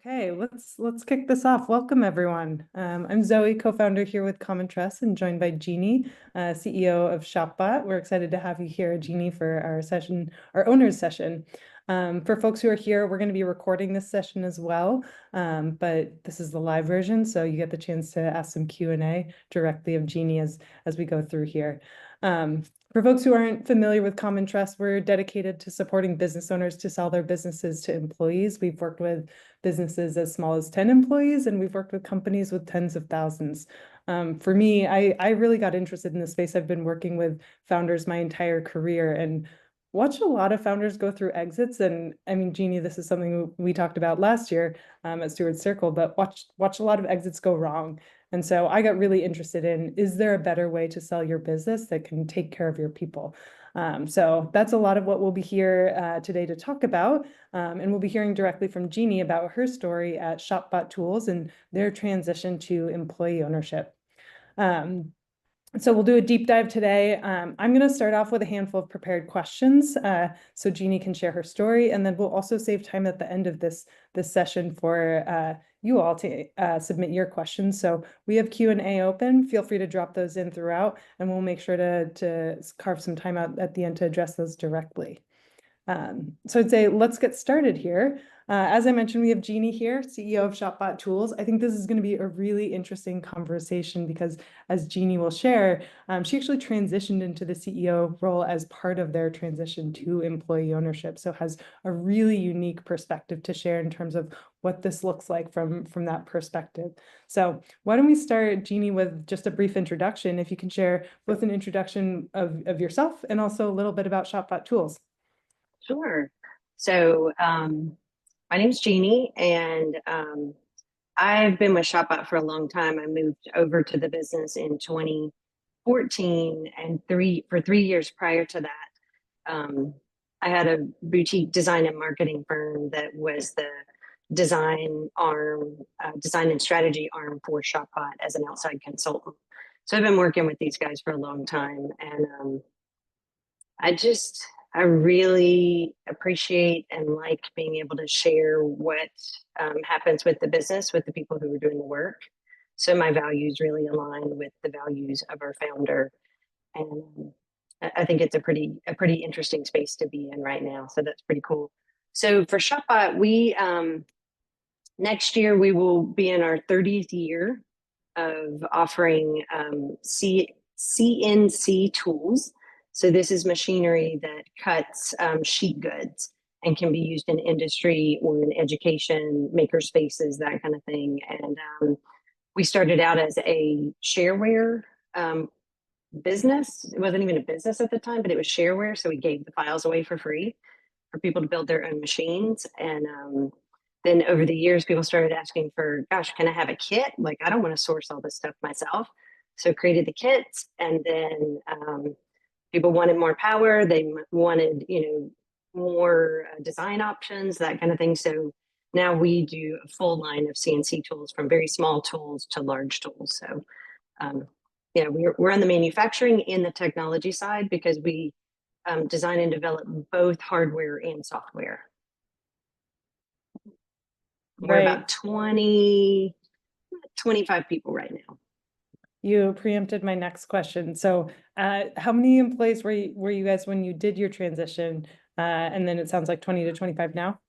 Okay, let's kick this off. Welcome, everyone. I'm Zoe, co-founder here with Common Trust, and joined by Jeanne, CEO of ShopBot. We're excited to have you here, Jeanne, for our session, our owners session. For folks who are here, we're going to be recording this session as well, but this is the live version, so you get the chance to ask some Q&A directly of Jeanne as we go through here. For folks who aren't familiar with Common Trust, we're dedicated to supporting business owners to sell their businesses to employees. We've worked with businesses as small as 10 employees, and we've worked with companies with tens of thousands. For me, I really got interested in this space. I've been working with founders my entire career and watched a lot of founders go through exits. And I mean, Jeanne, this is something we talked about last year at Stewart Circle, but watched a lot of exits go wrong. And so I got really interested in, is there a better way to sell your business that can take care of your people? So that's a lot of what we'll be here today to talk about. And we'll be hearing directly from Jeanne about her story at ShopBot Tools and their transition to employee ownership. So we'll do a deep dive today. I'm going to start off with a handful of prepared questions so Jeanne can share her story, and then we'll also save time at the end of this session for you all to submit your questions. So we have Q&A open. Feel free to drop those in throughout, and we'll make sure to carve some time out at the end to address those directly. So I'd say let's get started here. As I mentioned, we have Jeanne here, CEO of ShopBot Tools. I think this is going to be a really interesting conversation because, as Jeanne will share, she actually transitioned into the CEO role as part of their transition to employee ownership. So has a really unique perspective to share in terms of what this looks like from that perspective. So why don't we start, Jeanne, with just a brief introduction, if you can share both an introduction of yourself and also a little bit about ShopBot Tools. Sure. So my name's Jeanne, and I've been with ShopBot for a long time. I moved over to the business in 2014, and for 3 years prior to that, I had a boutique design and marketing firm that was the design and strategy arm for ShopBot as an outside consultant. So I've been working with these guys for a long time, and I really appreciate and like being able to share what happens with the business, with the people who are doing the work. So my values really align with the values of our founder. And I think it's a pretty interesting space to be in right now. So that's pretty cool. So for ShopBot, next year we will be in our 30th year of offering CNC tools. So this is machinery that cuts sheet goods and can be used in industry or in education, maker spaces, that kind of thing. And we started out as a shareware business. It wasn't even a business at the time, but it was shareware. So we gave the files away for free for people to build their own machines. And then over the years, people started asking for, gosh, can I have a kit? Like, I don't want to source all this stuff myself. So created the kits, and then people wanted more power. They wanted, more design options, that kind of thing. So now we do a full line of CNC tools, from very small tools to large tools. So, we're on the manufacturing and the technology side because we design and develop both hardware and software. We're about 25 people right now. You preempted my next question. So how many employees were you guys when you did your transition? And then it sounds like 20 to 25 now?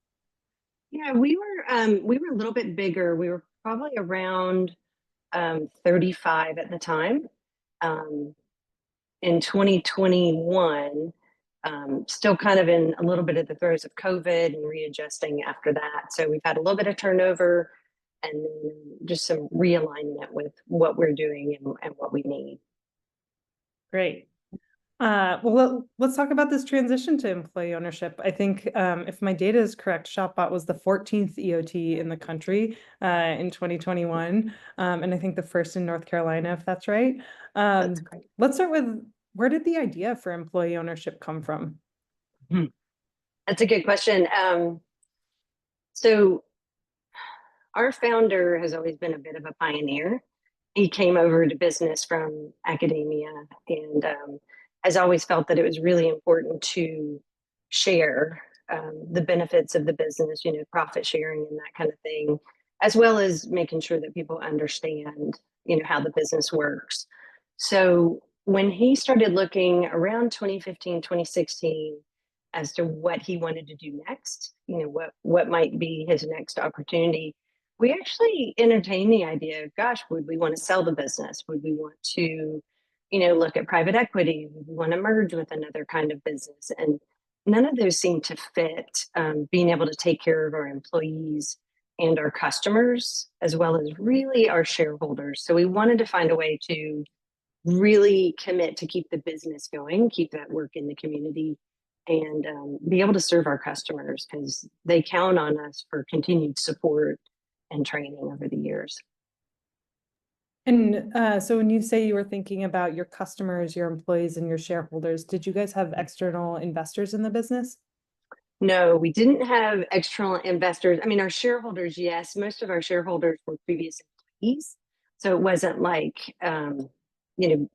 Yeah, we were a little bit bigger. We were probably around 35 at the time. In 2021, still kind of in a little bit of the throes of COVID and readjusting after that. So we've had a little bit of turnover, and then just some realignment with what we're doing and what we need. Great. Well, let's talk about this transition to employee ownership. I think if my data is correct, ShopBot was the 14th EOT in the country in 2021. And I think the first in North Carolina, if that's right. That's great. Let's start with, where did the idea for employee ownership come from? That's a good question. So our founder has always been a bit of a pioneer. He came over to business from academia, and has always felt that it was really important to share the benefits of the business, profit sharing and that kind of thing, as well as making sure that people understand, how the business works. So when he started looking around 2015, 2016, as to what he wanted to do next, what might be his next opportunity, we actually entertained the idea of, gosh, would we want to sell the business? Would we want to, look at private equity? Would we want to merge with another kind of business? And none of those seem to fit, being able to take care of our employees and our customers, as well as really our shareholders. So we wanted to find a way to really commit to keep the business going, keep that work in the community, and be able to serve our customers because they count on us for continued support and training over the years. And so when you say you were thinking about your customers, your employees, and your shareholders, did you guys have external investors in the business? No, we didn't have external investors. I mean, our shareholders, yes, most of our shareholders were previous employees. So it wasn't like, you know,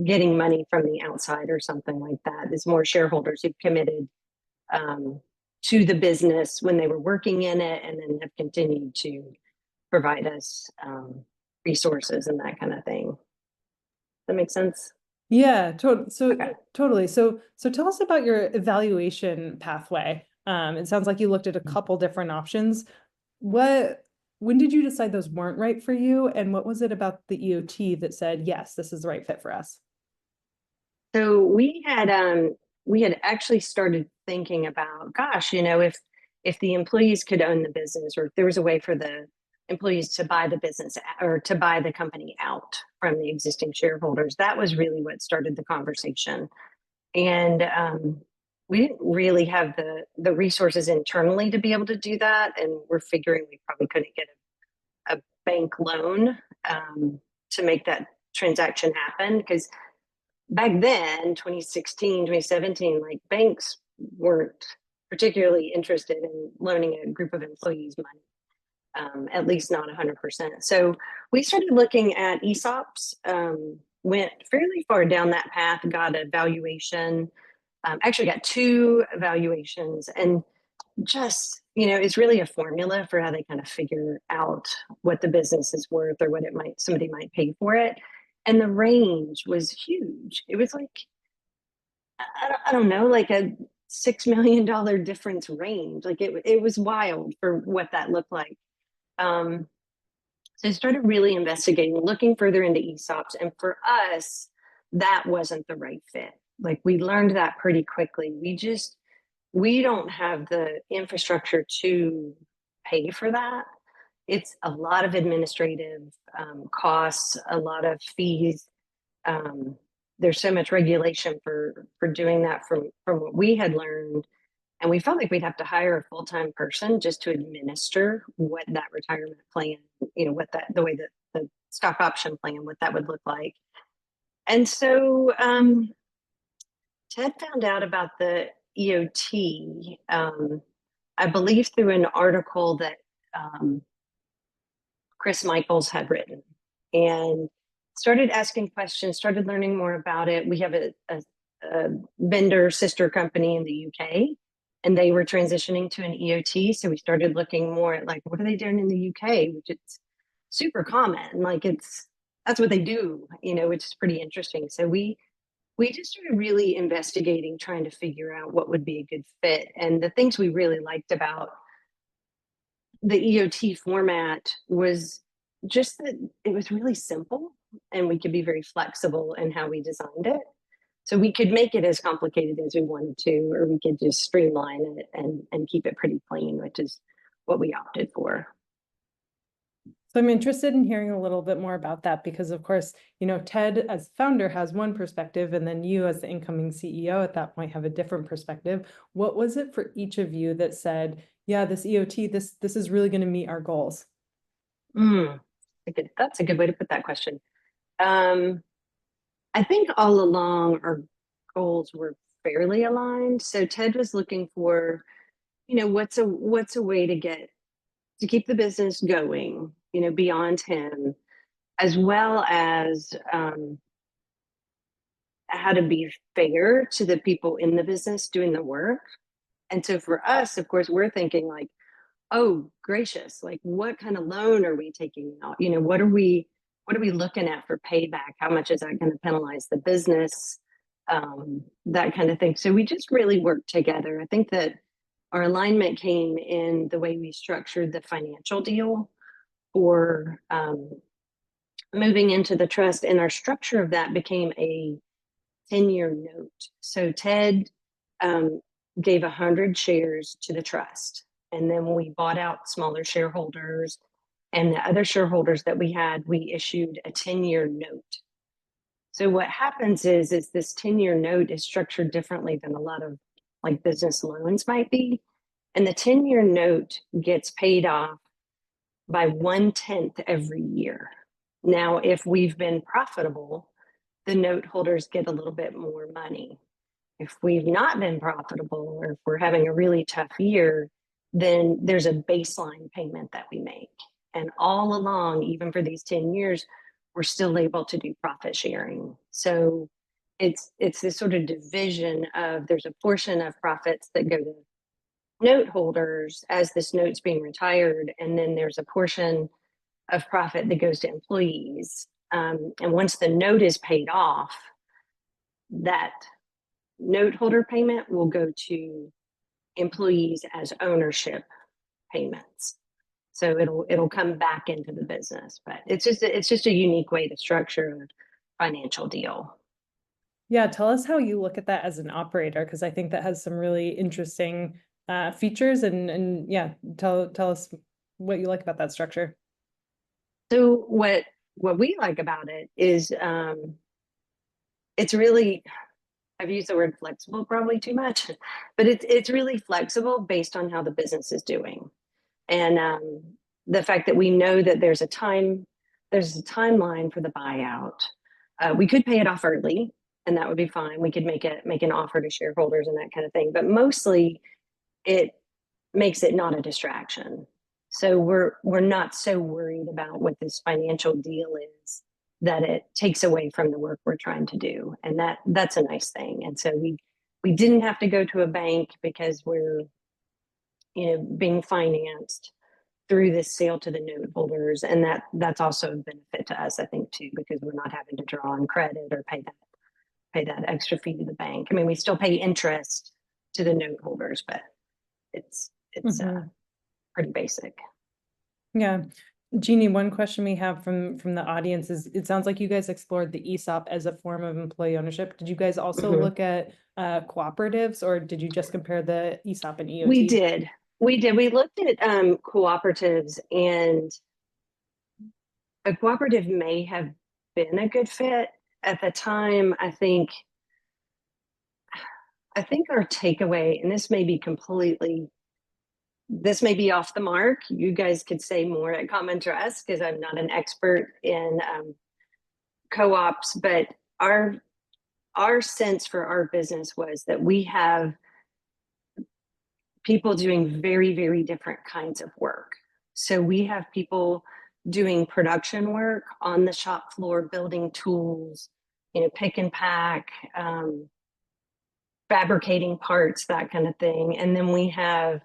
getting money from the outside or something like that. It's more shareholders who've committed to the business when they were working in it and then have continued to provide us resources and that kind of thing. Does that make sense? Yeah, Okay. totally. So tell us about your evaluation pathway. It sounds like you looked at a couple different options. When did you decide those weren't right for you? And what was it about the EOT that said, yes, this is the right fit for us? So we had actually started thinking about, gosh, if the employees could own the business, or if there was a way for the employees to buy the business or to buy the company out from the existing shareholders, that was really what started the conversation. And we didn't really have the resources internally to be able to do that, and we're figuring we probably couldn't get a bank loan to make that transaction happen because back then 2016, 2017, like banks weren't particularly interested in loaning a group of employees money, at least not 100%. So we started looking at ESOPs, went fairly far down that path, got a valuation, actually got two evaluations, and just, it's really a formula for how they kind of figure out what the business is worth or what somebody might pay for it. And the range was huge. It was like, I don't know, like a $6 million difference range. Like it was wild for what that looked like. So I started really investigating, looking further into ESOPs. And for us, that wasn't the right fit. Like we learned that pretty quickly. We don't have the infrastructure to pay for that. It's a lot of administrative costs, a lot of fees. There's so much regulation for doing that from what we had learned, and we felt like we'd have to hire a full-time person just to administer what that retirement plan, the way that the stock option plan, what that would look like. And so Ted found out about the EOT, I believe through an article that Chris Michaels had written, and started asking questions, started learning more about it. We have a vendor sister company in the UK, and they were transitioning to an EOT. So we started looking more at like, what are they doing in the UK, which is super common. Like that's what they do, which is pretty interesting. So we just started really investigating, trying to figure out what would be a good fit. And the things we really liked about the EOT format was just that it was really simple and we could be very flexible in how we designed it. So we could make it as complicated as we wanted to, or we could just streamline it and keep it pretty plain, which is what we opted for. So I'm interested in hearing a little bit more about that because, of course, Ted as founder has one perspective, and then you as the incoming CEO at that point have a different perspective. What was it for each of you that said, yeah, this EOT, this is really going to meet our goals? That's a good way to put that question. I think all along our goals were fairly aligned. So Ted was looking for, what's a way to keep the business going, beyond him, as well as how to be fair to the people in the business doing the work, And so for us, of course, we're thinking like, oh gracious, like what kind of loan are we taking out? What are we looking at for payback? How much is that going to penalize the business? That kind of thing. So we just really worked together. I think that our alignment came in the way we structured the financial deal for moving into the trust, and our structure of that became a 10-year note. So Ted gave 100 shares to the trust, and then we bought out smaller shareholders, and the other shareholders that we had, we issued a 10-year note. So what happens is this 10-year note is structured differently than a lot of like business loans might be. And the 10-year note gets paid off by 1/10 every year. Now, if we've been profitable, the note holders get a little bit more money. If we've not been profitable, or if we're having a really tough year, then there's a baseline payment that we make. And all along, even for these 10 years, we're still able to do profit sharing. So it's this sort of division of, there's a portion of profits that go to note holders as this note's being retired, and then there's a portion of profit that goes to employees. And once the note is paid off, that note holder payment will go to employees as ownership payments. So it'll come back into the business, but it's just a unique way to structure a financial deal. Yeah, tell us how you look at that as an operator, because I think that has some really interesting features, and yeah, tell us what you like about that structure. So what we like about it is it's really, I've used the word flexible probably too much, but it's really flexible based on how the business is doing. And the fact that we know that there's a timeline for the buyout. We could pay it off early, and that would be fine. We could make an offer to shareholders and that kind of thing. But mostly, it makes it not a distraction. So we're not so worried about what this financial deal is that it takes away from the work we're trying to do, and that's a nice thing. And so we didn't have to go to a bank because we're being financed through this sale to the note holders, and that's also a benefit to us, I think, too, because we're not having to draw on credit or pay that extra fee to the bank. I mean, we still pay interest to the note holders, but it's pretty basic. Yeah. Jeanne, one question we have from the audience is, it sounds like you guys explored the ESOP as a form of employee ownership. Did you guys also look at cooperatives, or did you just compare the ESOP and EOT? We did. We looked at cooperatives, and a cooperative may have been a good fit at the time. I think our takeaway, and this may be off the mark. You guys could say more at Common Trust, because I'm not an expert in co-ops, but our sense for our business was that we have people doing very, very different kinds of work. So we have people doing production work on the shop floor, building tools, pick and pack, fabricating parts, that kind of thing. And then we have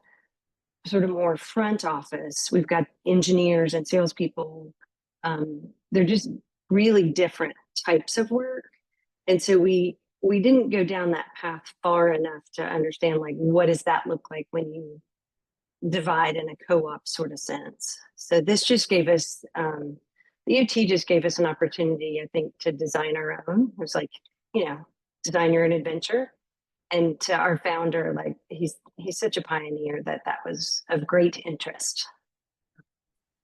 sort of more front office. We've got engineers and salespeople. They're just really different types of work. And so we didn't go down that path far enough to understand, like, what does that look like when you divide in a co-op sort of sense. So this just gave us, the EOT just gave us an opportunity, I think, to design our own. It was like, design your own adventure. And to our founder, like, he's such a pioneer that was of great interest.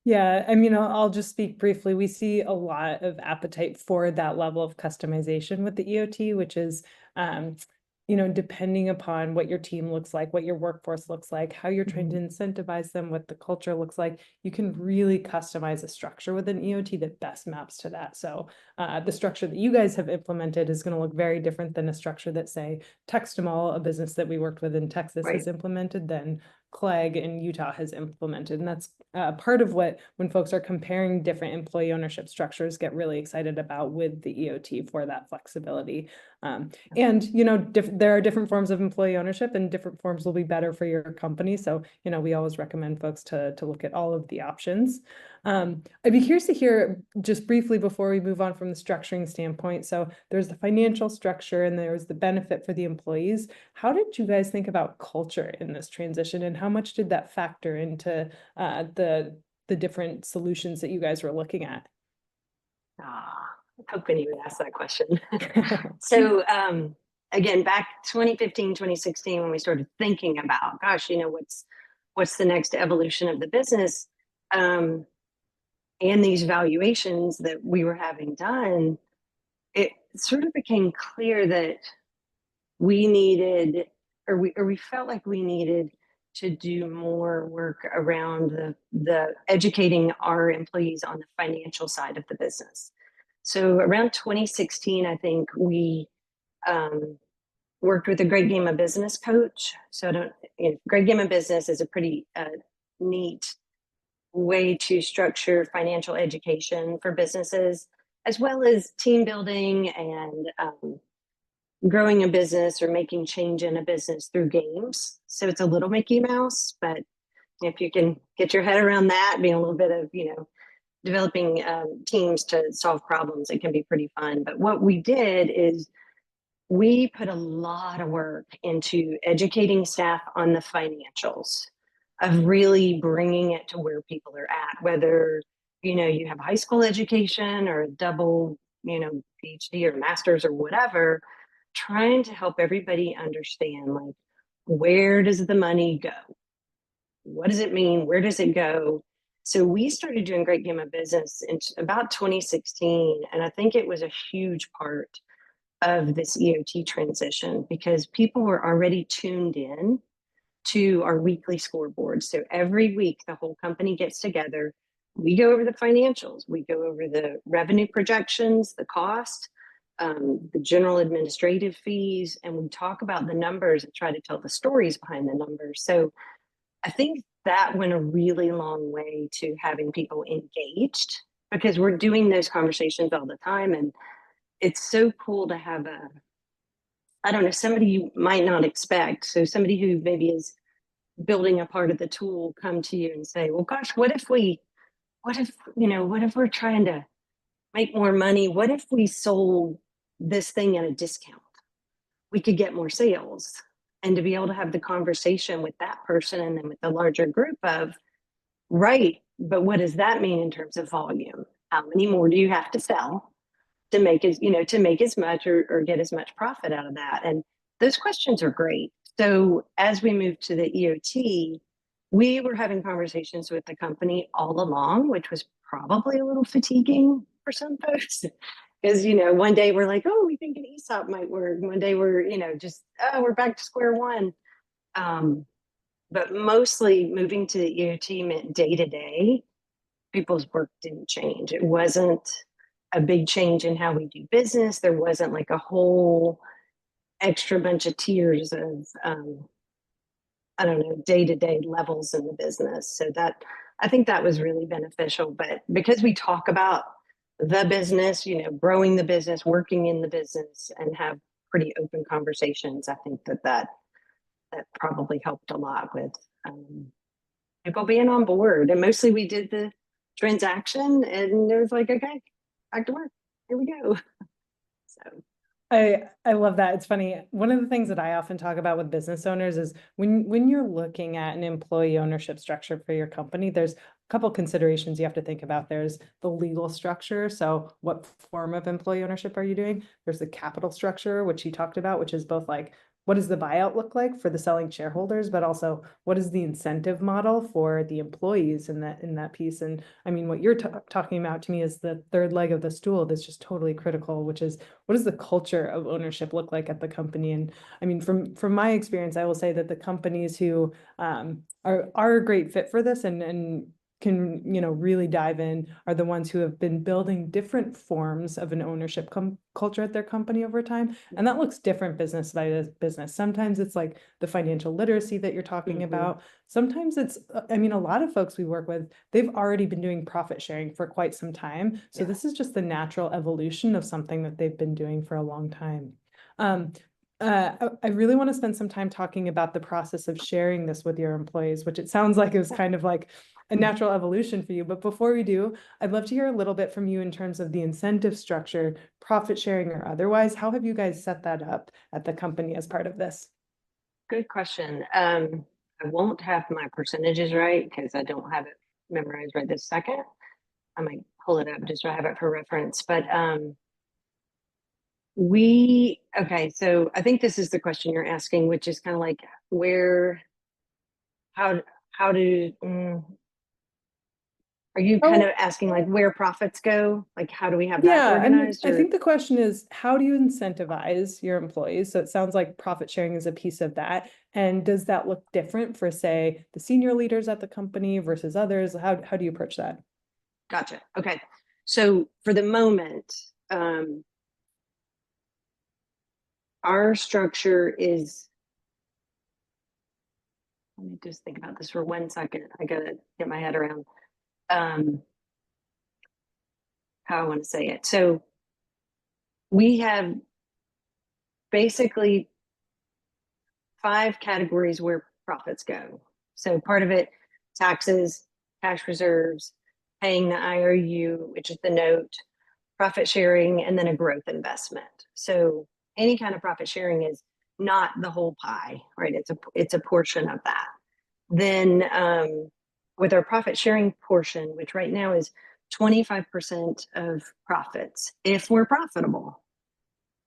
Yeah, I mean, I'll just speak briefly. We see a lot of appetite for that level of customization with the EOT, which is, depending upon what your team looks like, what your workforce looks like, how you're trying to incentivize them, what the culture looks like, you can really customize a structure with an EOT that best maps to that. So the structure that you guys have implemented is going to look very different than a structure that, say, Textimal, a business that we worked with in Texas, has implemented, than Clegg in Utah has implemented. And that's part of what, when folks are comparing different employee ownership structures, get really excited about with the EOT for that flexibility. And, you know, there are different forms of employee ownership and different forms will be better for your company. So, you know, we always recommend folks to look at all of the options. I'd be curious to hear just briefly before we move on from the structuring standpoint. So there's the financial structure and there's the benefit for the employees. How did you guys think about culture in this transition, and how much did that factor into the different solutions that you guys were looking at? Ah, I was hoping you would ask that question. So again, back 2015, 2016, when we started thinking about, gosh, you know, what's the next evolution of the business, and these valuations that we were having done, it sort of became clear that we needed, or we felt like we needed to do more work around the educating our employees on the financial side of the business. So around 2016, I think we um, worked with a Great Game of Business coach. So I don't, you know, Great Game of Business is a pretty neat way to structure financial education for businesses, as well as team building and growing a business or making change in a business through games. So it's a little Mickey Mouse, but if you can get your head around that, being a little bit of, you know, developing teams to solve problems, it can be pretty fun. But what we did is we put a lot of work into educating staff on the financials, of really bringing it to where people are at, whether, you know, you have high school education or a double, you know, PhD or master's or whatever, trying to help everybody understand, like, where does the money go? What does it mean? Where does it go? So we started doing Great Game of Business in about 2016, and I think it was a huge part of this EOT transition because people were already tuned in to our weekly scoreboard. So every week, the whole company gets together. We go over the financials, we go over the revenue projections, the cost, the general administrative fees, and we talk about the numbers and try to tell the stories behind the numbers. So I think that went a really long way to having people engaged because we're doing those conversations all the time. And it's so cool to have I don't know, somebody you might not expect. So somebody who maybe is building a part of the tool come to you and say, well, gosh, what if we're trying to make more money? What if we sold this thing at a discount? We could get more sales. And to be able to have the conversation with that person and then with the larger group of, right, but what does that mean in terms of volume? How many more do you have to sell to make as, you know, to make as much or get as much profit out of that? And those questions are great. So as we moved to the EOT, we were having conversations with the company all along, which was probably a little fatiguing for some folks. Because, you know, one day we're like, oh, we think an ESOP might work. One day we're, you know, just, oh, we're back to square one. But mostly moving to the EOT meant day to day, people's work didn't change. It wasn't a big change in how we do business. There wasn't like a whole extra bunch of tiers of, I don't know, day to day levels in the business. So that, I think that was really beneficial. But because we talk about the business, you know, growing the business, working in the business, and have pretty open conversations, I think that probably helped a lot with people being on board. And mostly we did the transaction and it was like, okay, back to work. Here we go. So I love that. It's funny. One of the things that I often talk about with business owners is when you're looking at an employee ownership structure for your company, there's a couple considerations you have to think about. There's the legal structure. So what form of employee ownership are you doing? There's the capital structure, which you talked about, which is both like, what does the buyout look like for the selling shareholders, but also what is the incentive model for the employees in that piece? And I mean, what you're talking about to me is the third leg of the stool that's just totally critical, which is what does the culture of ownership look like at the company? And I mean, from my experience, I will say that the companies who are a great fit for this and can, you know, really dive in are the ones who have been building different forms of an ownership culture at their company over time. And that looks different business by business. Sometimes it's like the financial literacy that you're talking about. Sometimes it's, I mean, a lot of folks we work with, they've already been doing profit sharing for quite some time. So this is just the natural evolution of something that they've been doing for a long time. I really want to spend some time talking about the process of sharing this with your employees, which it sounds like it was kind of like a natural evolution for you. But before we do, I'd love to hear a little bit from you in terms of the incentive structure, profit sharing or otherwise. How have you guys set that up at the company as part of this? Good question. I won't have my percentages right because I don't have it memorized right this second. I might pull it up just so I have it for reference. But okay, so I think this is the question you're asking, which is kind of like where, how, how do, are you kind of Oh, asking like where profits go? Like how do we have that yeah, organized I or? think the question is, how do you incentivize your employees? So it sounds like profit sharing is a piece of that. And does that look different for, say, the senior leaders at the company versus others? How do you approach that? Gotcha. Okay. So for the moment, our structure is, let me just think about this for 1 second. I gotta get my head around um, how I want to say it. So we have basically 5 categories where profits go. So part of it, taxes, cash reserves, paying the IOU, which is the note, profit sharing, and then a growth investment. So any kind of profit sharing is not the whole pie, right? It's a portion of that. Then with our profit sharing portion, which right now is 25% of profits, if we're profitable,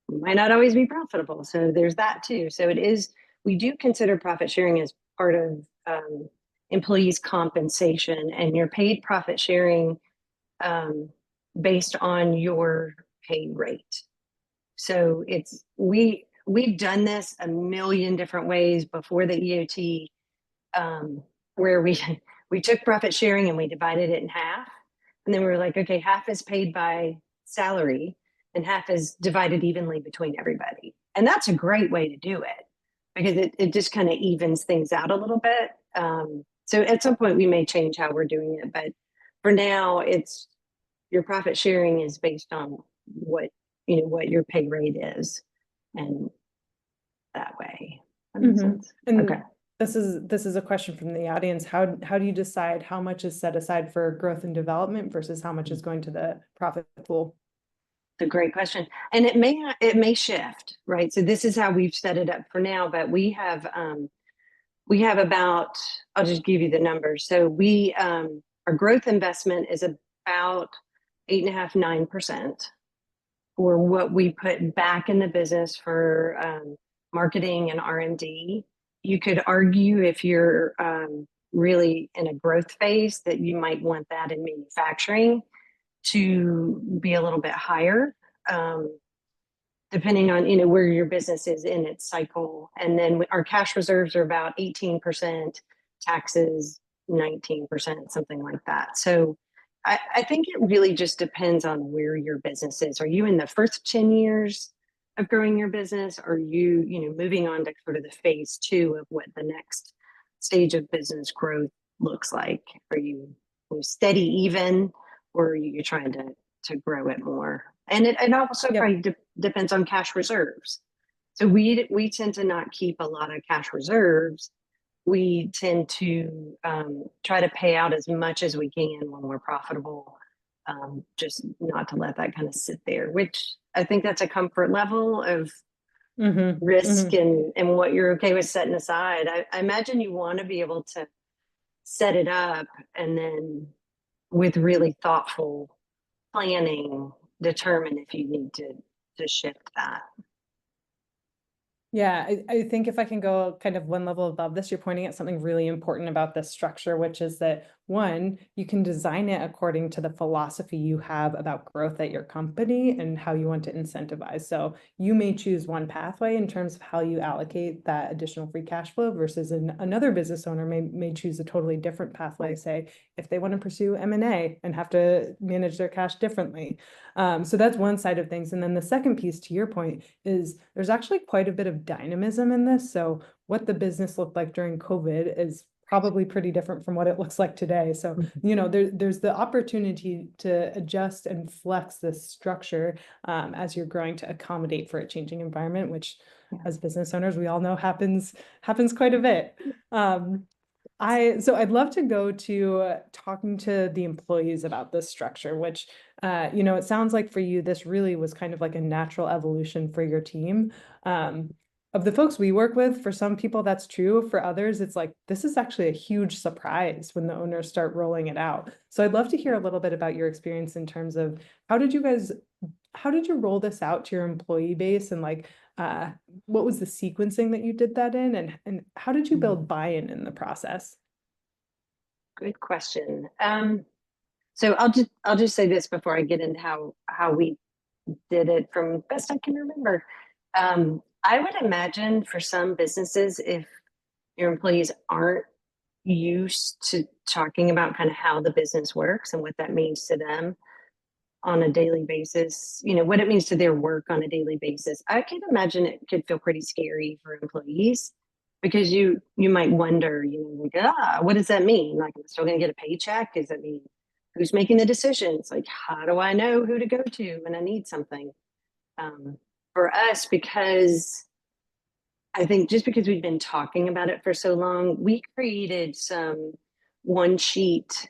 we might not always be profitable. So there's that too. So it is, we do consider profit sharing as part of employees' compensation, and you're paid profit sharing based on your pay rate. So we've done this a million different ways before the EOT, where we took profit sharing and we divided it in half, and then we were like, okay, half is paid by salary and half is divided evenly between everybody, and that's a great way to do it because it just kind of evens things out a little bit. So at some point we may change how we're doing it, but for now it's your profit sharing is based on what what your pay rate is, and that way. That makes Mhm. sense. Okay. And this is a question from the audience. How do you decide how much is set aside for growth and development versus how much is going to the profit pool? It's a great question, and it may shift, right? So this is how we've set it up for now, but we have about, I'll just give you the numbers. So our growth investment is about 8.5, 9% for what we put back in the business for marketing and R&D. You could argue if you're really in a growth phase that you might want that in manufacturing to be a little bit higher, depending on where your business is in its cycle. And then our cash reserves are about 18%, taxes 19%, something like that. So I think it really just depends on where your business is. Are you in the first 10 years of growing your business? Are you moving on to sort of the phase 2 of what the next stage of business growth looks like? Are you steady even, or are you trying to grow it more? And it also Yep. probably depends on cash reserves. So we tend to not keep a lot of cash reserves. We tend to try to pay out as much as we can when we're profitable, just not to let that kind of sit there, which I think that's a comfort level of Mm-hmm. risk Mm-hmm. and what you're okay with setting aside. I imagine you want to be able to set it up and then with really thoughtful planning determine if you need to shift that. Yeah, I think if I can go kind of one level above this, you're pointing at something really important about this structure, which is that one, you can design it according to the philosophy you have about growth at your company and how you want to incentivize. So you may choose one pathway in terms of how you allocate that additional free cash flow versus another business owner may choose a totally different pathway, Right. say if they want to pursue M&A and have to manage their cash differently. So that's one side of things. And then the second piece, to your point, is there's actually quite a bit of dynamism in this. So what the business looked like during COVID is probably pretty different from what it looks like today. So, there's the opportunity to adjust and flex this structure as you're growing to accommodate for a changing environment, which as business owners, we all know happens quite a bit. So I'd love to go to talking to the employees about this structure, which, it sounds like for you, this really was kind of like a natural evolution for your team. Of the folks we work with, for some people that's true. For others, it's like, this is actually a huge surprise when the owners start rolling it out. So I'd love to hear a little bit about your experience in terms of how did you roll this out to your employee base, and like, what was the sequencing that you did that in, and how did you build buy-in in the process? Good question. So I'll just say this before I get into how we did it from best I can remember. I would imagine for some businesses, if your employees aren't used to talking about kind of how the business works and what that means to them on a daily basis, what it means to their work on a daily basis, I can imagine it could feel pretty scary for employees because you might wonder, like, what does that mean? Like, I'm still going to get a paycheck? Does that mean who's making the decisions? Like, how do I know who to go to when I need something? For us, because I think just because we've been talking about it for so long, we created some one sheet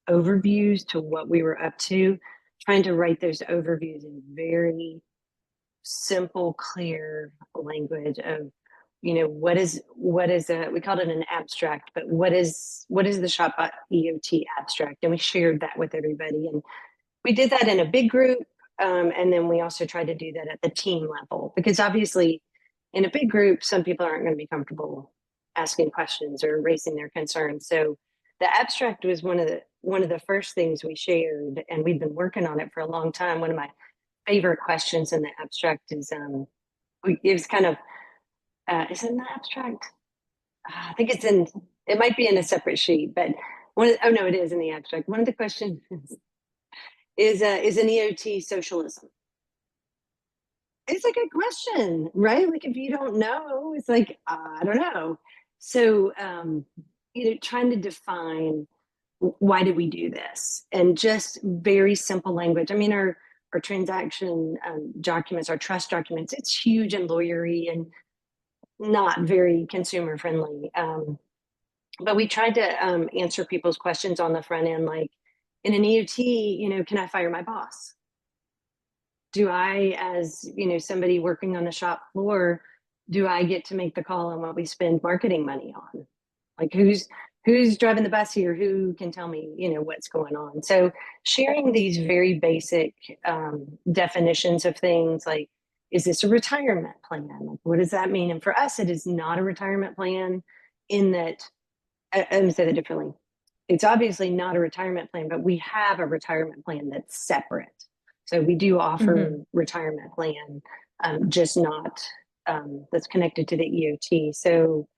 overviews to what we were up to, trying to write those overviews in very simple, clear language of, what is we called it an abstract, but what is the ShopBot EOT abstract? And we shared that with everybody. And we did that in a big group. And then we also tried to do that at the team level, because obviously in a big group, some people aren't going to be comfortable asking questions or raising their concerns. So the abstract was one of the first things we shared, and we've been working on it for a long time. One of my favorite questions in the abstract is it was kind of is it in the abstract? I think it might be in a separate sheet, but oh no, it is in the abstract. One of the questions is an EOT socialism? It's a good question, right? Like, if you don't know, it's like, I don't know. So, trying to define why did we do this, and just very simple language. I mean, our transaction documents, our trust documents, it's huge and lawyery and not very consumer friendly. But we tried to answer people's questions on the front end, like in an EOT, can I fire my boss? Do I, as somebody working on the shop floor, do I get to make the call on what we spend marketing money on? Like, who's driving the bus here? Who can tell me, what's going on? So sharing these very basic definitions of things, like, is this a retirement plan? Like, what does that mean? And for us, it is not a retirement plan, in that, I'm going to say that differently. It's obviously not a retirement plan, but we have a retirement plan that's separate. So we do offer retirement plan, just not that's connected to the EOT. So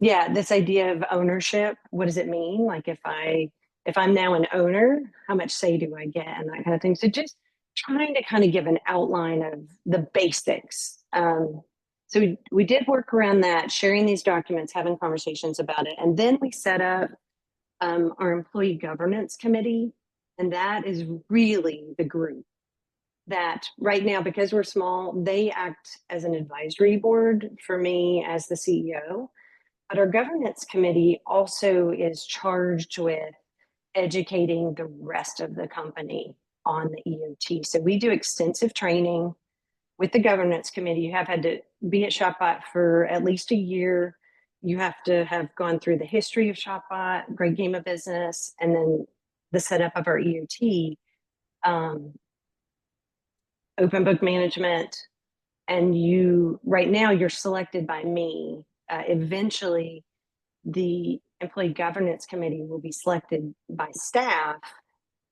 this idea of ownership, what does it mean? Like, if I'm now an owner, how much say do I get, and that kind of thing. So just trying to kind of give an outline of the basics. So we did work around that, sharing these documents, having conversations about it. And then we set up our employee governance committee. And that is really the group that right now, because we're small, they act as an advisory board for me as the CEO. But our governance committee also is charged with educating the rest of the company on the EOT. So we do extensive training with the governance committee. You have had to be at ShopBot for at least a year. You have to have gone through the history of ShopBot, Great Game of Business, and then the setup of our EOT, open book management. And right now you're selected by me. Eventually the employee governance committee will be selected by staff,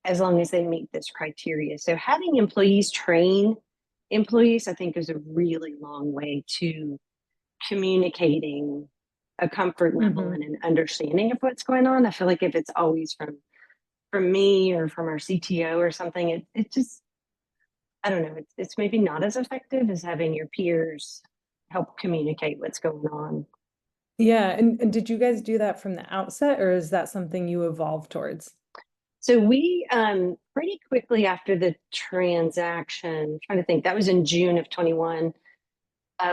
as long as they meet this criteria. So having employees train employees, I think, is a really long way to communicating a comfort level and an understanding of what's going on. I feel like if it's always from me or from our CTO or something, it just, I don't know, it's maybe not as effective as having your peers help communicate what's going on. Yeah, and did you guys do that from the outset, or is that something you evolved towards? So we pretty quickly after the transaction, trying to think, that was in June of 21.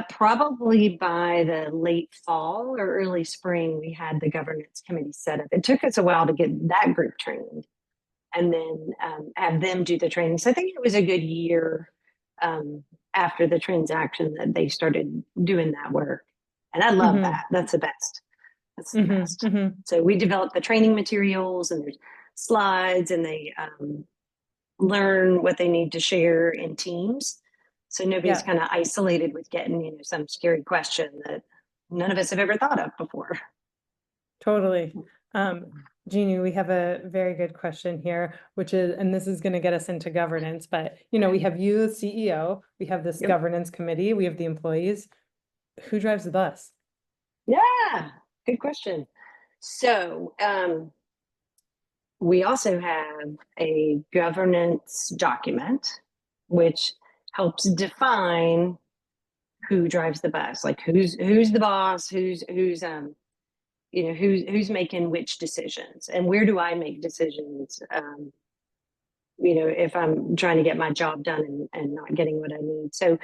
Probably by the late fall or early spring, we had the governance committee set up. It took us a while to get that group trained and then have them do the training. So I think it was a good year um, after the transaction that they started doing that work. And I love Mm-hmm. that. That's the best. That's the Mm-hmm. best. Mm-hmm. So we developed the training materials and there's slides and they learn what they need to share in teams. So nobody's Yeah, kind of isolated with getting, some scary question that none of us have ever thought of before. totally. Jeannie, we have a very good question here, which is, and this is going to get us into governance, but we have you, the CEO, we have this Yep. governance committee, we have the employees. Who drives the bus? Yeah, good question. So we also have a governance document which helps define who drives the bus, like who's the boss, who's making which decisions and where do I make decisions if I'm trying to get my job done and not getting what I need. So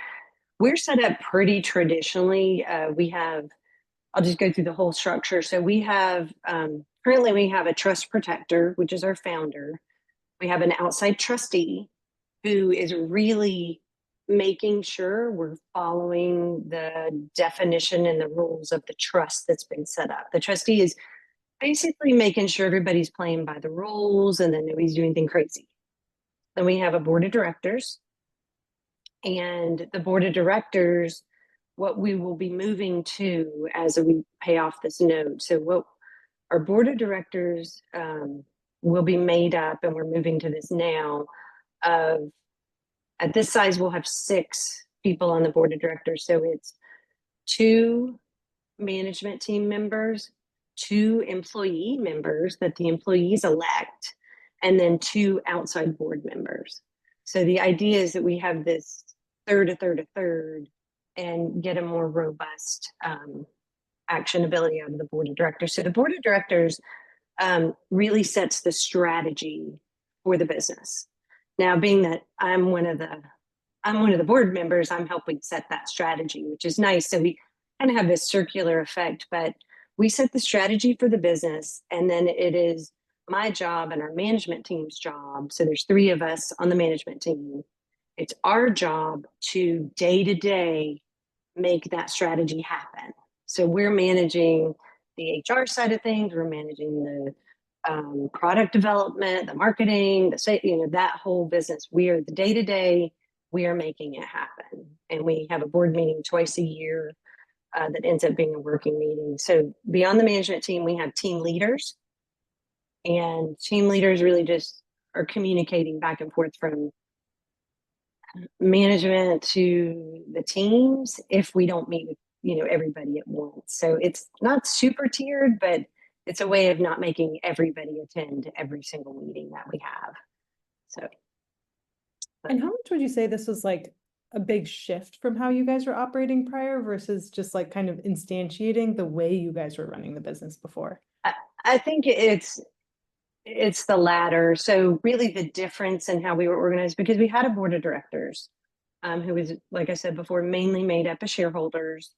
we're set up pretty traditionally. I'll just go through the whole structure. So we have, currently we have a trust protector, which is our founder. We have an outside trustee who is really making sure we're following the definition and the rules of the trust that's been set up. The trustee is basically making sure everybody's playing by the rules and then nobody's doing anything crazy. Then we have a board of directors, and the board of directors, what we will be moving to as we pay off this note. So what our board of directors will be made up, and we're moving to this now, of at this size, we'll have 6 people on the board of directors. So it's 2 management team members, 2 employee members that the employees elect, and then 2 outside board members. So the idea is that we have this third, and get a more robust actionability out of the board of directors. So the board of directors really sets the strategy for the business. Now, being that I'm one of the board members, I'm helping set that strategy, which is nice. So we kind of have this circular effect, but we set the strategy for the business, and then it is my job and our management team's job. So there's 3 of us on the management team. It's our job to day make that strategy happen. So we're managing the HR side of things, we're managing the product development, the marketing, that whole business. We are the day we are making it happen. And we have a board meeting twice a year that ends up being a working meeting. So beyond the management team, we have team leaders, and team leaders really just are communicating back and forth from management to the teams if we don't meet with everybody at once. So it's not super tiered, but it's a way of not making everybody attend every single meeting that we have. So And how much would you say this was like a big shift from how you guys were operating prior versus just like kind of instantiating the way you guys were running the business before? I think it's the latter. So really the difference in how we were organized, because we had a board of directors who was, like I said before, mainly made up of shareholders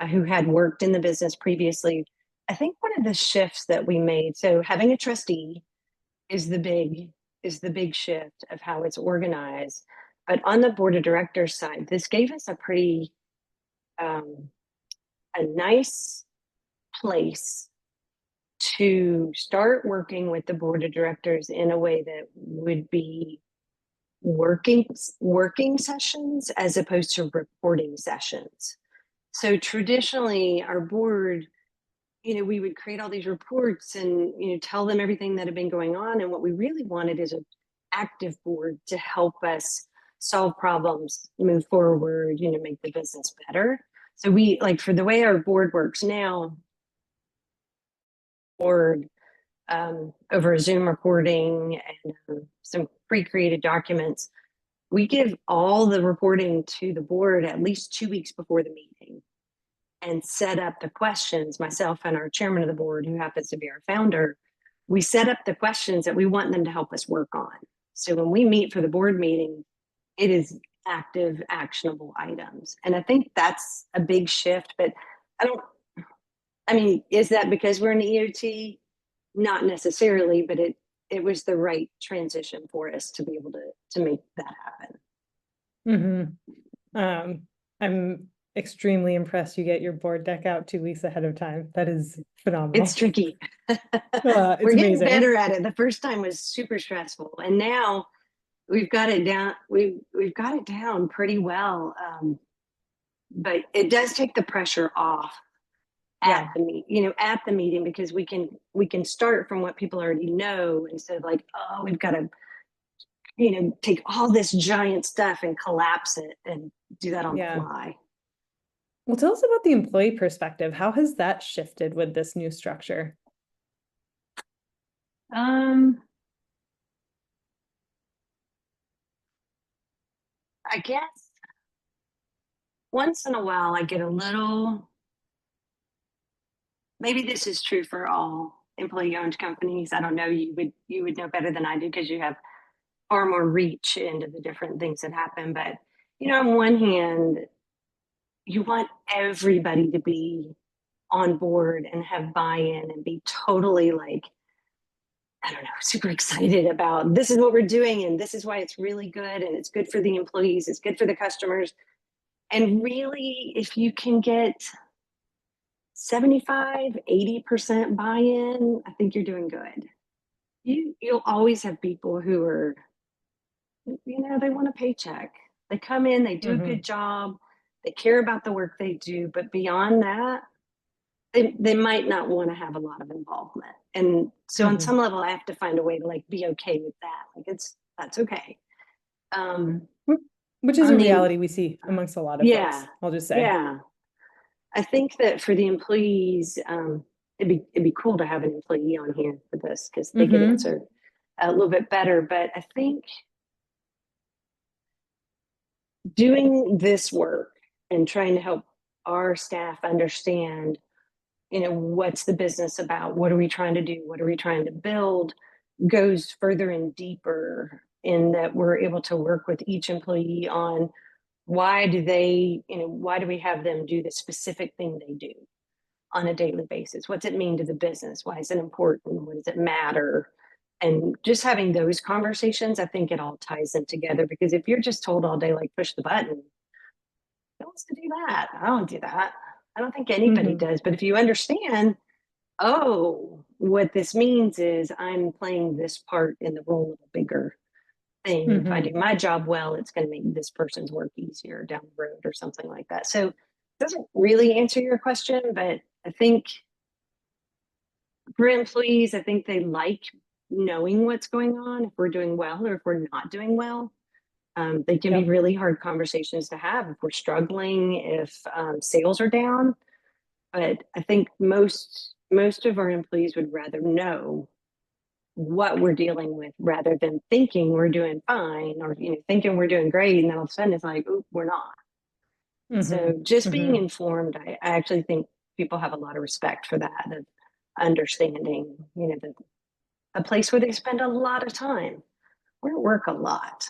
who had worked in the business previously. I think one of the shifts that we made, so having a trustee is the big shift of how it's organized. But on the board of directors side, this gave us um, a nice place to start working with the board of directors in a way that would be working sessions as opposed to reporting sessions. So traditionally, our board, we would create all these reports and tell them everything that had been going on. And what we really wanted is an active board to help us solve problems, move forward, make the business better. So we like for the way our board works now, board over a Zoom recording and some pre-created documents. We give all the reporting to the board at least 2 weeks before the meeting. and set up the questions, myself and our chairman of the board, who happens to be our founder, we set up the questions that we want them to help us work on. So when we meet for the board meeting, it is active, actionable items. And I think that's a big shift, but I mean, is that because we're in the EOT? Not necessarily, but it was the right transition for us to be able to make that happen. I'm extremely impressed you get your board deck out 2 weeks ahead of time. That is phenomenal. It's tricky. It's We're getting amazing. better at it. The first time was super stressful, and now we've got it down. We've got it down pretty well. But it does take the pressure off at the meet, at the meeting, because we can start from what people already know instead of like, oh, we've got to, take all this giant stuff and collapse it and do that on the fly. Well, tell us about the employee perspective. How has that shifted with this new structure? I guess once in a while I get a little, maybe this is true for all employee-owned companies. I don't know. You would know better than I do because you have far more reach into the different things that happen. But on one hand, you want everybody to be on board and have buy-in and be totally like, I don't know, super excited about this is what we're doing and this is why it's really good and it's good for the employees, it's good for the customers. And really, if you can get 75-80% buy-in, I think you're doing good. You'll always have people who are, they want a paycheck. They come in, they do a good job, they care about the work they do, but beyond that, they might not want to have a lot of involvement. And so on some level, I have to find a way to like be okay with that. Like that's okay. Which is a reality we see amongst a lot of folks, I'll just say. Yeah. I think that for the employees, it'd be cool to have an employee on here for this because they can answer a little bit better. But I think doing this work and trying to help our staff understand, what's the business about? What are we trying to do? What are we trying to build? Goes further and deeper in that we're able to work with each employee on why do we have them do the specific thing they do on a daily basis? What's it mean to the business? Why is it important? What does it matter? And just having those conversations, I think it all ties them together, because if you're just told all day, like push the button, who wants to do that? I don't do that. I don't think anybody does. But if you understand, oh, what this means is I'm playing this part in the role of a bigger thing. If I do my job well, it's going to make this person's work easier down the road or something like that. So it doesn't really answer your question, but I think for employees, I think they like knowing what's going on, if we're doing well or if we're not doing well. They can be really hard conversations to have if we're struggling, if sales are down. But I think most of our employees would rather know what we're dealing with rather than thinking we're doing fine or thinking we're doing great, and then all of a sudden it's like, oh, we're not. So just being informed, I actually think people have a lot of respect for that, of understanding, a place where they spend a lot of time. We're at work a lot.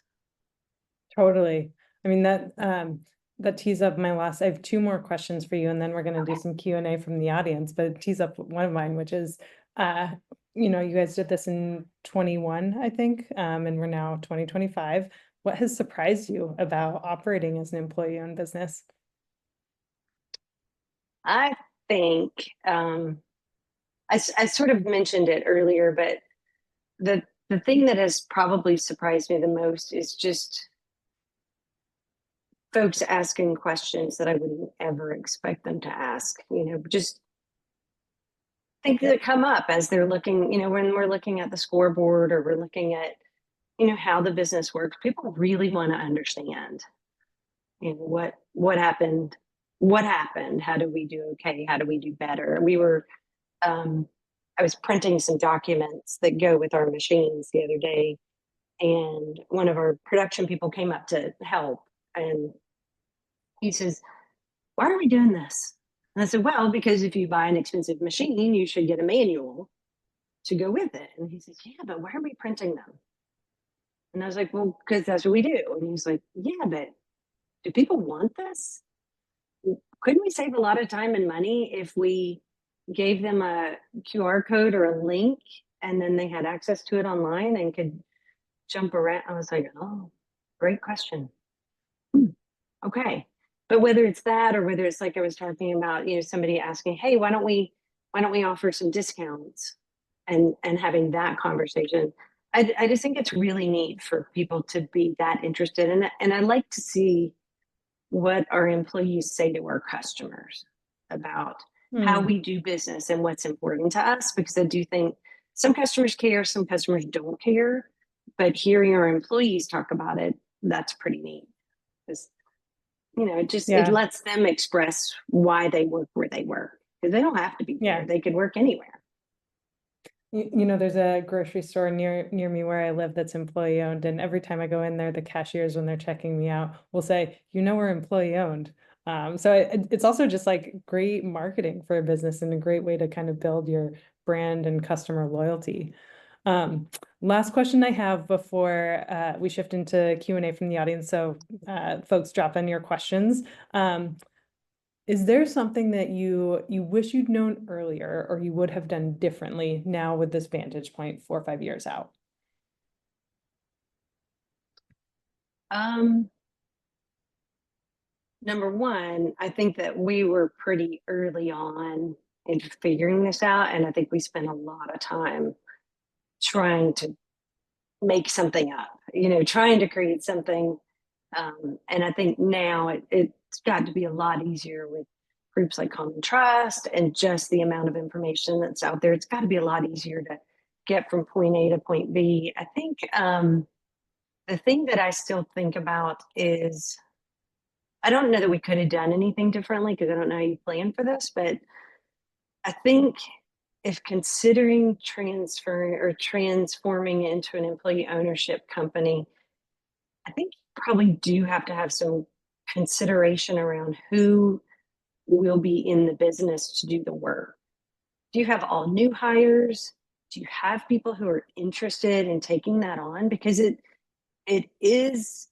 Totally. I mean, that tees up my last, I have two more questions for you, and then we're going to do some Q&A from the audience, but it tees up one of mine, which is, you guys did this in 21, I think, and we're now 2025. What has surprised you about operating as an employee-owned business? I think, I sort of mentioned it earlier, but the thing that has probably surprised me the most is just folks asking questions that I wouldn't ever expect them to ask, just things that come up as they're looking, when we're looking at the scoreboard or we're looking at, how the business works. People really want to understand, what happened, how do we do okay, how do we do better. We were, I was printing some documents that go with our machines the other day, and one of our production people came up to help, and he says, why are we doing this? And I said, well, because if you buy an expensive machine, you should get a manual to go with it. And he says, yeah, but why are we printing them? And I was like, well, because that's what we do. And he's like, yeah, but do people want this? Couldn't we save a lot of time and money if we gave them a QR code or a link and then they had access to it online and could jump around? I was like, oh, great question. Okay. But whether it's that or whether it's like I was talking about, somebody asking, hey, why don't we offer some discounts and having that conversation. I just think it's really neat for people to be that interested in it. And I like to see what our employees say to our customers about how Hmm. we do business and what's important to us, because I do think some customers care, some customers don't care. But hearing our employees talk about it, that's pretty neat. Because it Yeah. lets them express why they work where they work. Because they don't have to be there. Yeah. They could work anywhere. There's a grocery store near me where I live that's employee owned, and every time I go in there, the cashiers, when they're checking me out, will say, we're employee owned. So it's also just like great marketing for a business and a great way to kind of build your brand and customer loyalty. Um, Last question I have before we shift into Q&A from the audience. So folks, drop in your questions. Is there something that you wish you'd known earlier or you would have done differently now with this vantage point 4 or 5 years out? Um, Number one, I think that we were pretty early on in figuring this out. And I think we spent a lot of time trying to make something up, trying to create something. And I think now it's got to be a lot easier with groups like Common Trust and just the amount of information that's out there. It's got to be a lot easier to get from point A to point B. I think the thing that I still think about is I don't know that we could have done anything differently because I don't know how you plan for this, but I think if considering transferring or transforming into an employee ownership company, I think you probably do have to have some consideration around who will be in the business to do the work. Do you have all new hires? Do you have people who are interested in taking that on? Because it is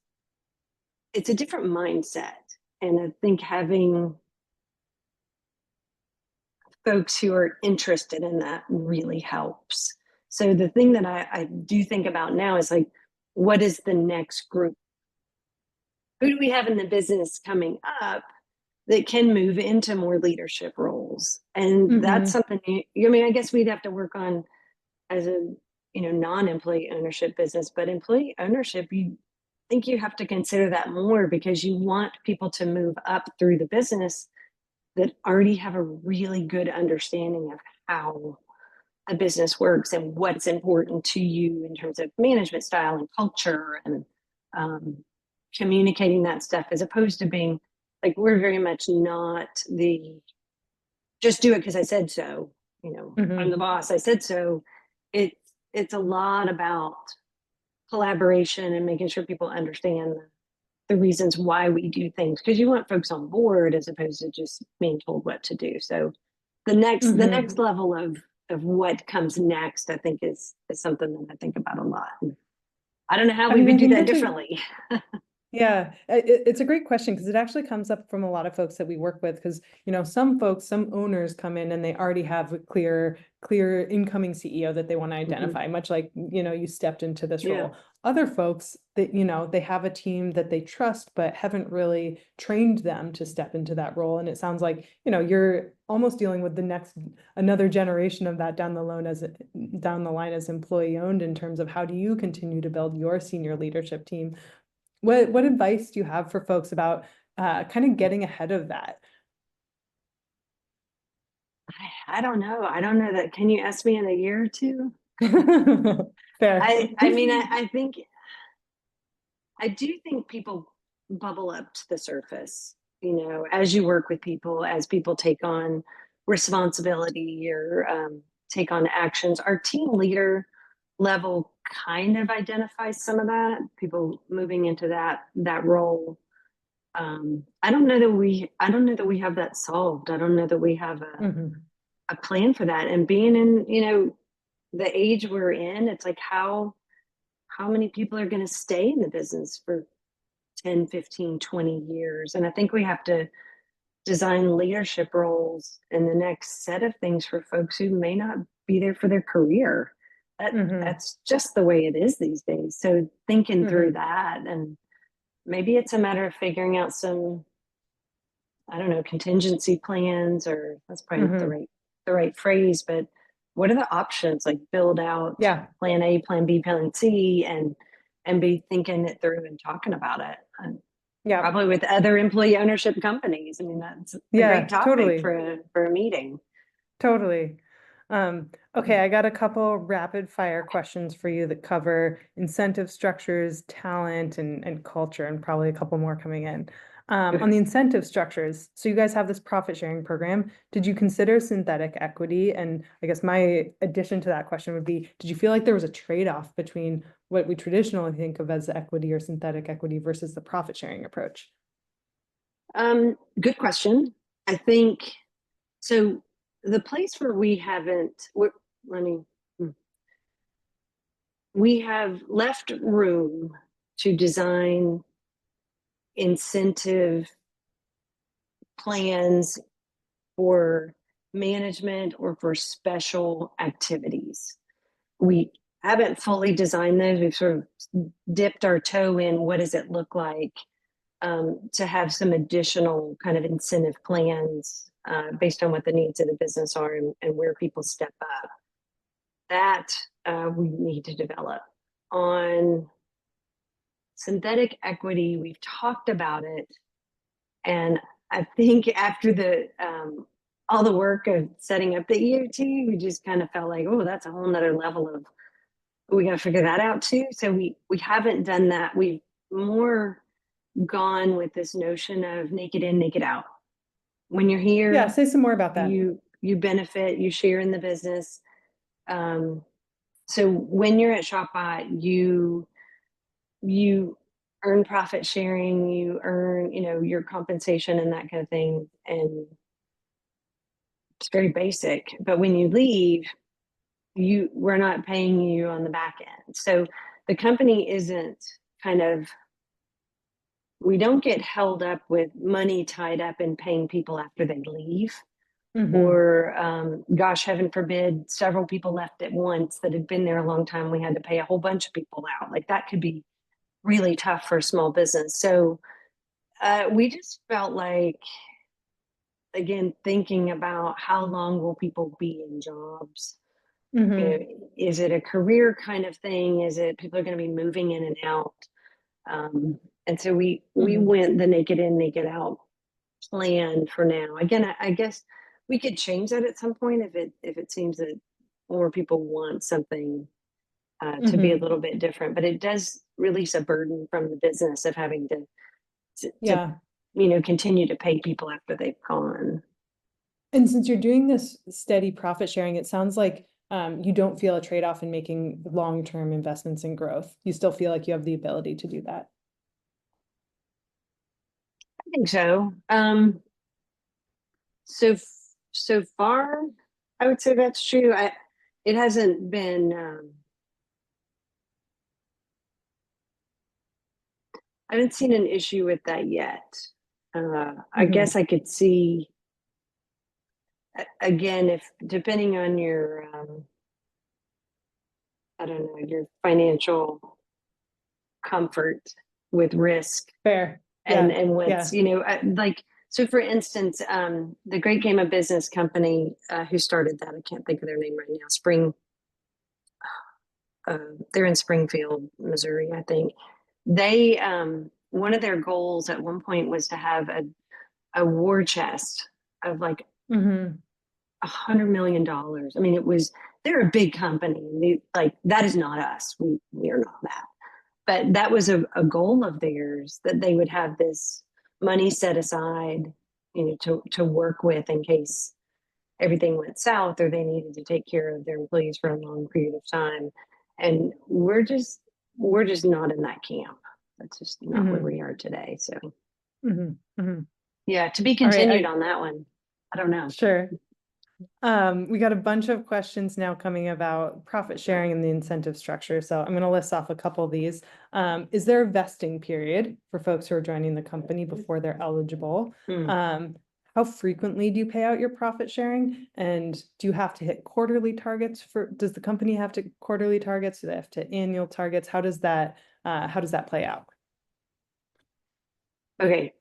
it's a different mindset. And I think having folks who are interested in that really helps. So the thing that I do think about now is like, what is the next group? Who do we have in the business coming up that can move into more leadership roles? And that's Hmm. something I mean, I guess we'd have to work on as a non-employee ownership business, but employee ownership, you think you have to consider that more because you want people to move up through the business that already have a really good understanding of how a business works and what's important to you in terms of management style and culture and um, communicating that stuff, as opposed to being like, we're very much not the just do it because I said so. I'm Hmm. the boss, I said so. It's a lot about collaboration and making sure people understand the reasons why we do things, because you want folks on board as opposed to just being told what to do. So the next Hmm. level of what comes next, I think is something that I think about a lot. I don't know how I we mean, would I do think that that's differently. yeah, it's a great question because it actually comes up from a lot of folks that we work with. Because some folks, some owners come in and they already have a clear incoming CEO that they want to Mhm. identify, much like you stepped into this Yeah. role. Other folks that they have a team that they trust but haven't really trained them to step into that role. And it sounds like you're almost dealing with the next another generation of that down the line as employee owned in terms of how do you continue to build your senior leadership team. What advice do you have for folks about kind of getting ahead of that? I don't know. I don't know that. Can you ask me in a year or two? Fair. I mean, I think I do think people bubble up to the surface, as you work with people, as people take on responsibility or take on actions. Our team leader level kind of identifies some of that, people moving into that role. I don't know that we have that solved. I don't know that we have Hmm. a plan for that. And being in, the age we're in, it's like how many people are going to stay in the business for 10, 15, 20 years? And I think we have to design leadership roles in the next set of things for folks who may not be there for their career. Hmm. That's just the way it is these days. So thinking through Hmm. that, and maybe it's a matter of figuring out some, I don't know, contingency plans, or that's probably not Hmm. the right phrase, but what are the options? Like build out Yeah. plan A, plan B, plan C, and be thinking it through and talking about it. And Yeah. probably with other employee ownership companies. I mean, that's a great Yeah, topic totally. for a meeting. Totally. Okay, I got a couple rapid fire questions for you that cover incentive structures, talent, and culture, and probably a couple more coming in. On Okay. the incentive structures, so you guys have this profit sharing program. Did you consider synthetic equity? And I guess my addition to that question would be, did you feel like there was a trade-off between what we traditionally think of as equity or synthetic equity versus the profit sharing approach? Good question. I think so. The place where we haven't, let me, hmm, we have left room to design incentive plans for management or for special activities. We haven't fully designed those. We've sort of dipped our toe in what does it look like to have some additional kind of incentive plans based on what the needs of the business are and where people step up. That we need to develop. On synthetic equity, we've talked about it, and I think after the all the work of setting up the EOT, we just kind of felt like, oh, that's a whole nother level of we got to figure that out too. So we haven't done that. We've more gone with this notion of naked in, naked out. When you're Yeah, here, say some more about that. you benefit, you share in the business. Um, so when you're at ShopBot, you earn profit sharing, you earn, your compensation and that kind of thing. And it's very basic. But when you leave, we're not paying you on the back end. So the company isn't kind of we don't get held up with money tied up in paying people after they leave. Hmm. Or, gosh, heaven forbid, several people left at once that had been there a long time. We had to pay a whole bunch of people out. Like that could be really tough for a small business. So we just felt like, again, thinking about how long will people be in jobs? Hmm. Is it a career kind of thing? Is it people are going to be moving in and out? Um, and so we Hmm. went the naked in, naked out plan for now. Again, I guess we could change that at some point if it seems that more people want something to be a Hmm. little bit different. But it does release a burden from the business of having to Yeah. continue to pay people after they've gone. And since you're doing this steady profit sharing, it sounds like you don't feel a trade-off in making long-term investments in growth. You still feel like you have the ability to do that. I think so. So so far, I would say that's true. It hasn't been. I haven't seen an issue with that yet. I Hmm. guess I could see again if depending on your I don't know your financial comfort with risk Fair. Yeah. and what's Yeah. like so for instance the Great Game of Business company who started that I can't think of their name right now uh, they're in Springfield, Missouri, I think. They one of their goals at one point was to have a war chest of like Hmm. $100 million. I mean, they're a big company. Like that is not us. We are not that. But that was a goal of theirs that they would have this money set aside, to work with in case everything went south or they needed to take care of their employees for a long period of time. And we're just not in that camp. That's just not where Hmm. we are today. So Mhm, mhm. Yeah, to be All right, continued on that one. I don't know. sure. We got a bunch of questions now coming about profit sharing and the incentive structure. So I'm going to list off a couple of these. Is there a vesting period for folks who are joining the company before they're eligible? Hmm. How frequently do you pay out your profit sharing? And do you have to hit quarterly targets does the company have to quarterly targets? Do they have to annual targets? How does that play out? Okay.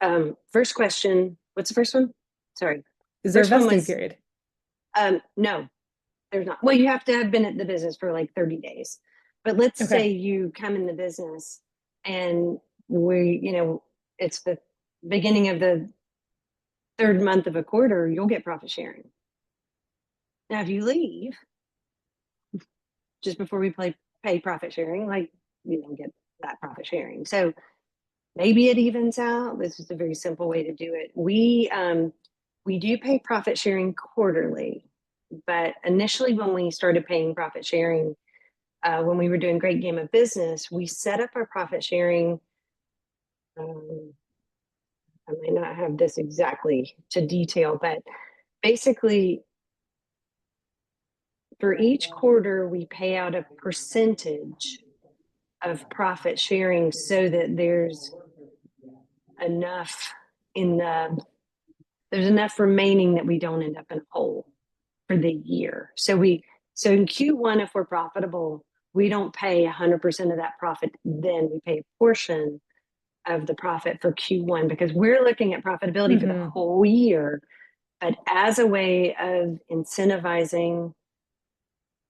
First question. What's the first one? Sorry. Is there a First one vesting was period? no, there's not. Well, you have to have been at the business for like 30 days. But let's Okay. say you come in the business and it's the beginning of the third month of a quarter, you'll get profit sharing. Now, if you leave just before we pay profit sharing, like you don't get that profit sharing. So maybe it evens out. This is a very simple way to do it. We do pay profit sharing quarterly, but initially when we started paying profit sharing, when we were doing Great Game of Business, we set up our profit sharing. I may not have this exactly to detail, but basically for each quarter, we pay out a percentage of profit sharing so that enough in the there's enough remaining that we don't end up in a hole for the year. So in Q1, if we're profitable, we don't pay 100% of that profit. Then we pay a portion of the profit for Q1 because we're looking at profitability for the Mhm. whole year. But as a way of incentivizing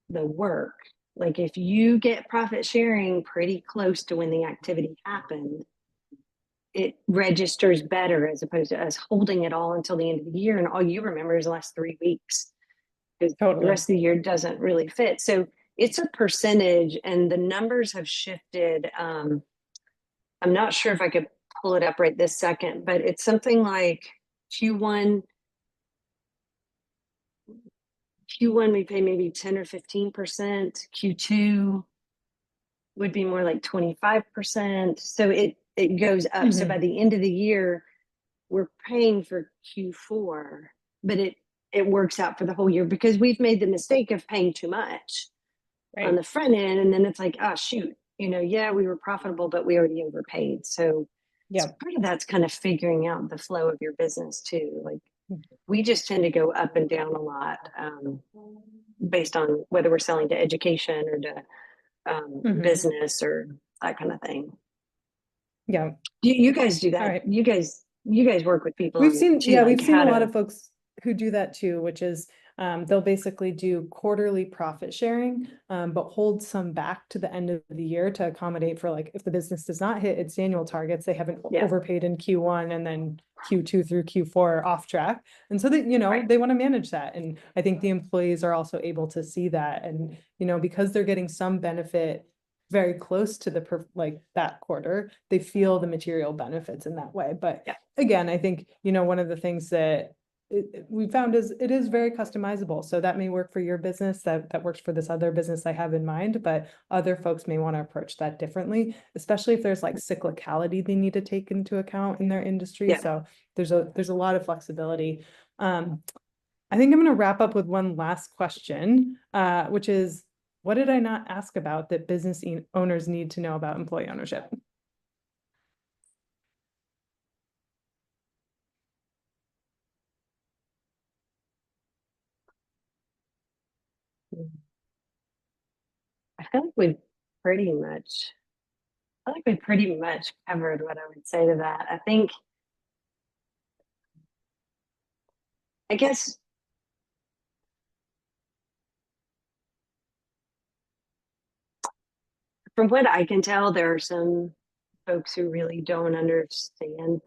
the work, like if you get profit sharing pretty close to when the activity happened, it registers better as opposed to us holding it all until the end of the year and all you remember is the last 3 weeks because the Totally. rest of the year doesn't really fit. So it's a percentage and the numbers have shifted. I'm not sure if I could pull it up right this second, but it's something like Q1 Q1 we pay maybe 10 or 15%. Q2 would be more like 25%. So it goes up. So by Mhm. the end of the year, we're paying for Q4, but it works out for the whole year because we've made the mistake of paying too much on Right. the front end. And then it's like, oh shoot, yeah, we were profitable, but we already overpaid. So Yeah. part of that's kind of figuring out the flow of your business too. Like we just tend to go up and down a lot based on whether we're selling to education or to Mhm. business or that kind of thing. Yeah. You guys do All that. right. You guys work with people on too, We've like seen how a lot to. of folks who do that too, which is they'll basically do quarterly profit sharing, but hold some back to the end of the year to accommodate for like if the business does not hit its annual targets, they haven't Yeah, overpaid in Q1 and then Q2 through Q4 are off track. And so that, right. they want to manage that. And I think the employees are also able to see that. And, because they're getting some benefit very close to like that quarter, they feel the material benefits in that way. But Yeah, again, I think, one of the things that we found is it is very customizable. So that may work for your business, that works for this other business I have in mind, but other folks may want to approach that differently, especially if there's like cyclicality they need to take into account in their industry. yeah. So there's a lot of flexibility. I think I'm going to wrap up with one last question, which is, what did I not ask about that business owners need to know about employee ownership? I feel like we pretty much. I feel like we pretty much covered what I would say to that. I think. I guess from what I can tell, there are some folks who really don't understand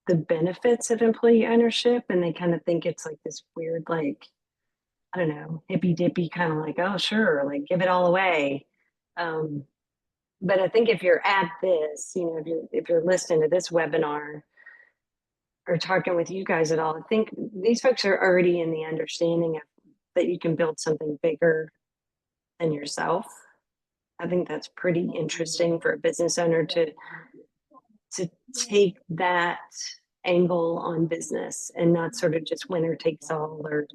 the benefits of employee ownership, and they kind of think it's like this weird, like I don't know, hippy dippy kind of like, oh sure, like give it all away. Um, but I think if you're at this, if you're listening to this webinar or talking with you guys at all, I think these folks are already in the understanding of that you can build something bigger than yourself. I think that's pretty interesting for a business owner to to take that angle on business and not sort of just winner takes all, or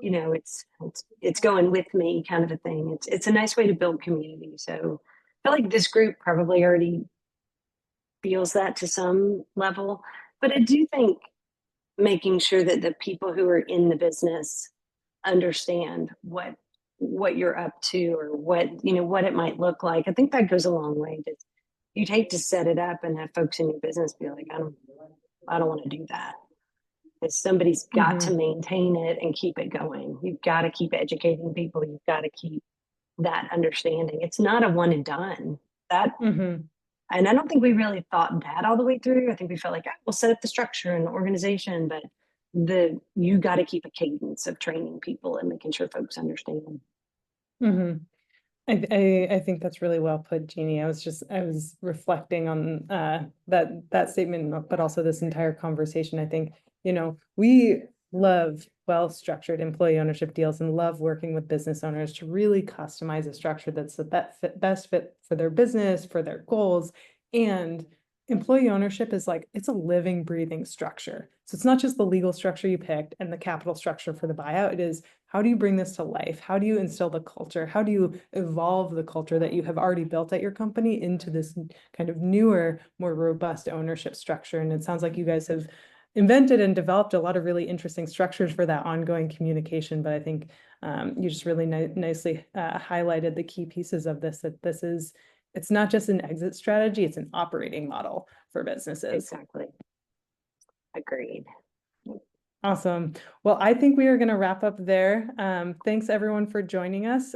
it's going with me kind of a thing. It's a nice way to build community. So I feel like this group probably already feels that to some level, but I do think making sure that the people who are in the business understand what you're up to, or what it might look like. I think that goes a long way. You'd hate to set it up and have folks in your business be like, I don't want to do that. Because somebody's got to maintain it and keep it going. You've got to keep educating people. You've got to keep that understanding. It's not a one and done. That And I don't think we really thought that all the way through. I think we felt like, we'll set up the structure and the organization, but you got to keep a cadence of training people and making sure folks understand. I think that's really well put, Jeannie. I was reflecting on that statement, but also this entire conversation. I think, we love well-structured employee ownership deals and love working with business owners to really customize a structure that's the best fit for their business, for their goals. And employee ownership is like, it's a living, breathing structure. So it's not just the legal structure you picked and the capital structure for the buyout. It is, how do you bring this to life? How do you instill the culture? How do you evolve the culture that you have already built at your company into this kind of newer, more robust ownership structure? And it sounds like you guys have invented and developed a lot of really interesting structures for that ongoing communication. But I think you just really nicely highlighted the key pieces of this, that it's not just an exit strategy, it's an operating model for businesses. Exactly. Agreed. Awesome. Well, I think we are going to wrap up there. Thanks everyone for joining us.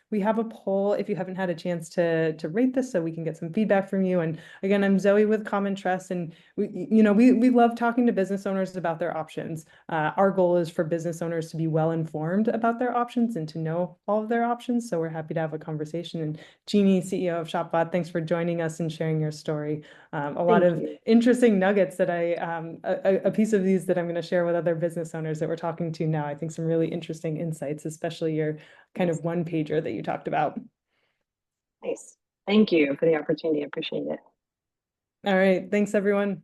We have a poll if you haven't had a chance to rate this, so we can get some feedback from you. And again, I'm Zoe with Common Trust, and we love talking to business owners about their options. Our goal is for business owners to be well informed about their options and to know all of their options. So we're happy to have a conversation. And Jeanne, CEO of ShopBot, thanks for joining us and sharing your story. A lot of interesting nuggets that a piece of these that I'm going to share with other business owners that we're talking to now. I think some really interesting insights, especially your kind of one pager that you talked about. Nice. Thank you for the opportunity. I appreciate it. All right. Thanks, everyone.